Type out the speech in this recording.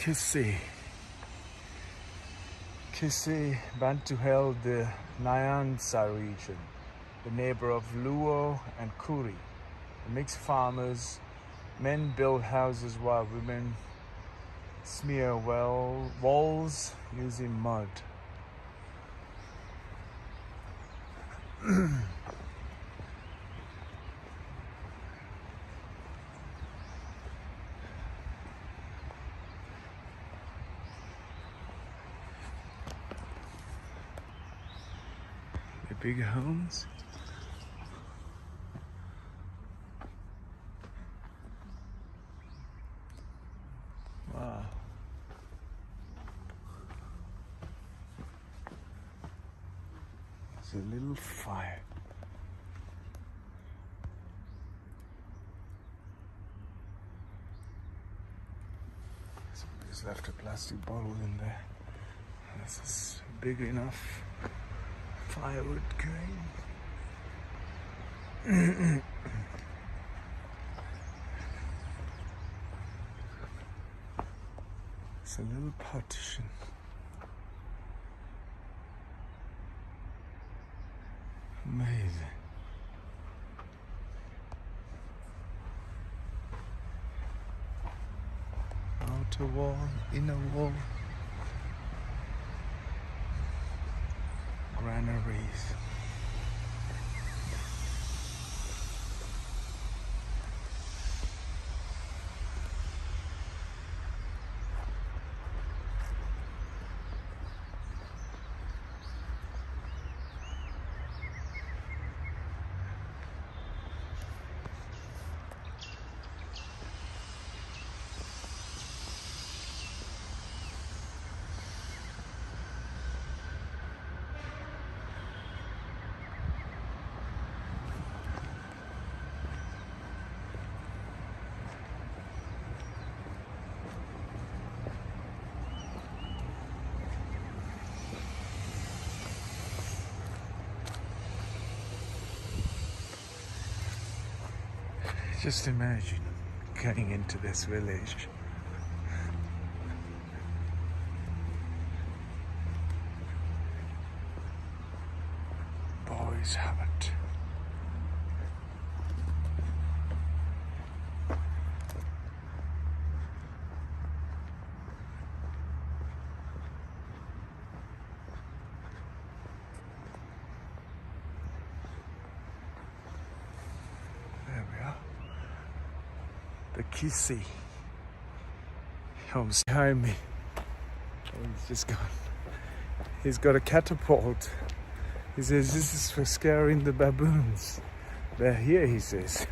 Kisii. Kisii Bantu held the Nyanza region, the neighbor of Luo and Kuri. The mixed farmers, men build houses while women smear walls using mud. The big homes. Wow. There's a little fire. Somebody's left a plastic bottle in there. This is big enough firewood going. It's a little partition. Amazing. Outer wall, inner wall. Granaries. Just imagine getting into this village. Boys haven't. There we are. The kisii. Oh, behind me. Oh, he's just gone. He's got a catapult. He says this is for scaring the baboons. They're here, he says.